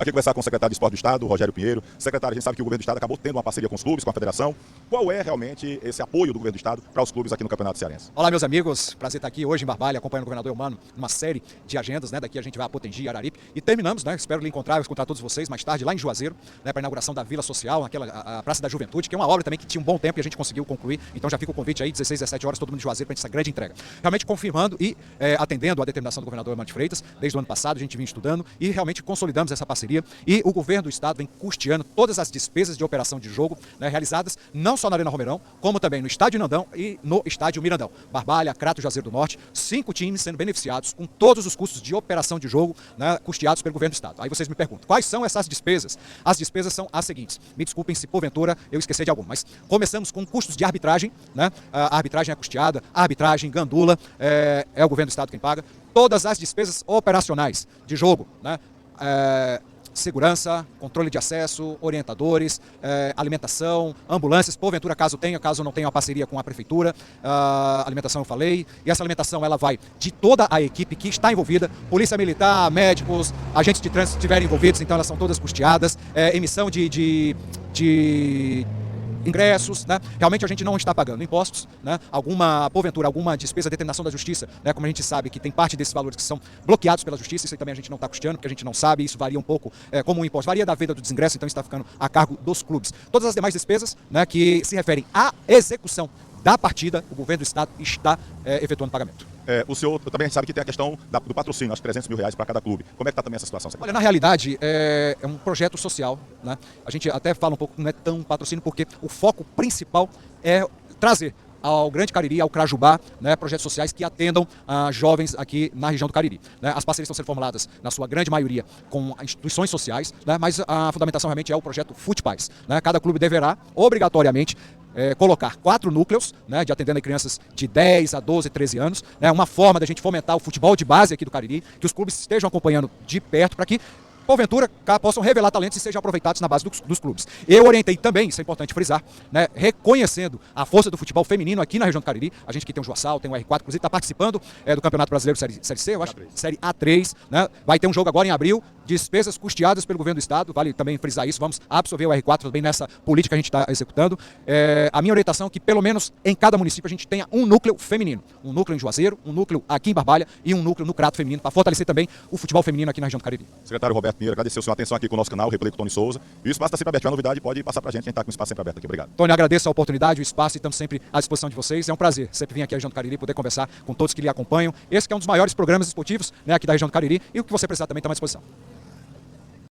aqui conversar com o secretário de Esporte do Estado, Rogério Pinheiro. Secretário, a gente sabe que o governo do Estado acabou tendo uma parceria com os clubes, com a federação. Qual é realmente esse apoio do governo do Estado para os clubes aqui no Campeonato Cearense? Olá, meus amigos. Prazer estar aqui hoje em Barbalha, acompanhando o governador Eumano numa série de agendas, né? Daqui a gente vai a Potengi, Araripe. E terminamos, né? Espero lhe encontrar todos vocês mais tarde lá em Juazeiro, né? Para a inauguração da Vila Social, a Praça da Juventude, que é uma obra também que tinha um bom tempo e a gente conseguiu concluir. Então já fica o convite aí, 16, 17 horas, todo mundo de Juazeiro para essa grande entrega. Realmente confirmando e atendendo a determinação do governador Eumano de Freitas. Desde o ano passado a gente vinha estudando e realmente consolidamos essa parceria. E o governo do Estado vem custeando todas as despesas de operação de jogo, né, realizadas não só na Arena Romeirão, como também no Estádio Nandão e no Estádio Mirandão. Barbalha, Crato, Juazeiro do Norte, 5 times sendo beneficiados com todos os custos de operação de jogo, né, custeados pelo governo do Estado. Aí vocês me perguntam, quais são essas despesas? As despesas são as seguintes. Me desculpem se porventura eu esquecer de algum, mas começamos com custos de arbitragem, né? A arbitragem é custeada, a arbitragem, gandula, é o governo do Estado quem paga. Todas as despesas operacionais de jogo, né? Segurança, controle de acesso, orientadores, alimentação, ambulâncias, porventura caso não tenha uma parceria com a prefeitura, alimentação eu falei, e essa alimentação ela vai de toda a equipe que está envolvida, polícia militar, médicos, agentes de trânsito estiverem envolvidos, então elas são todas custeadas, emissão de ingressos, né? Realmente a gente não está pagando impostos, né? Porventura, alguma despesa, determinação da justiça, né? Como a gente sabe que tem parte desses valores que são bloqueados pela justiça, isso aí também a gente não está custeando, porque a gente não sabe, isso varia um pouco, como um imposto, varia da venda do desingresso, então isso está ficando a cargo dos clubes. Todas as demais despesas, né, que se referem à execução da partida, o governo do Estado está efetuando pagamento. O senhor também sabe que tem a questão do patrocínio, aos R$300 mil para cada clube. Como é que está também essa situação? Olha, na realidade, é um projeto social, né? A gente até fala um pouco que não é tão patrocínio, porque o foco principal é trazer ao Grande Cariri, ao Crajubá, né, projetos sociais que atendam jovens aqui na região do Cariri, né? As parcerias estão sendo formuladas, na sua grande maioria, com instituições sociais, né? Mas a fundamentação realmente é o projeto Futepaz, né? Cada clube deverá, obrigatoriamente, colocar 4 núcleos, né, de atendendo a crianças de 10 a 12, 13 anos, né, uma forma da gente fomentar o futebol de base aqui do Cariri, que os clubes estejam acompanhando de perto para que porventura, possam revelar talentos e sejam aproveitados na base dos clubes. Eu orientei também, isso é importante frisar, né, reconhecendo a força do futebol feminino aqui na região do Cariri. A gente que tem o Joaçal, tem o R4, inclusive está participando do Campeonato Brasileiro Série C, eu acho, Série A3, né? Vai ter um jogo agora em abril, despesas custeadas pelo governo do Estado, vale também frisar isso, vamos absorver o R4 também nessa política que a gente está executando. A minha orientação é que pelo menos em cada município a gente tenha um núcleo feminino, um núcleo em Juazeiro, um núcleo aqui em Barbalha e um núcleo no Crato feminino, para fortalecer também o futebol feminino aqui na região do Cariri. Secretário Roberto Pinheiro, agradecer a sua atenção aqui com o nosso canal, o Replay com Tony Souza. E o espaço está sempre aberto. Se tiver novidade, pode passar para a gente está com o espaço sempre aberto aqui. Obrigado. Tony, agradeço a oportunidade, o espaço e estamos sempre à disposição de vocês. É um prazer sempre vir aqui à região do Cariri, poder conversar com todos que lhe acompanham. Esse que é um dos maiores programas esportivos, né, aqui da região do Cariri, e o que você precisar também está à disposição.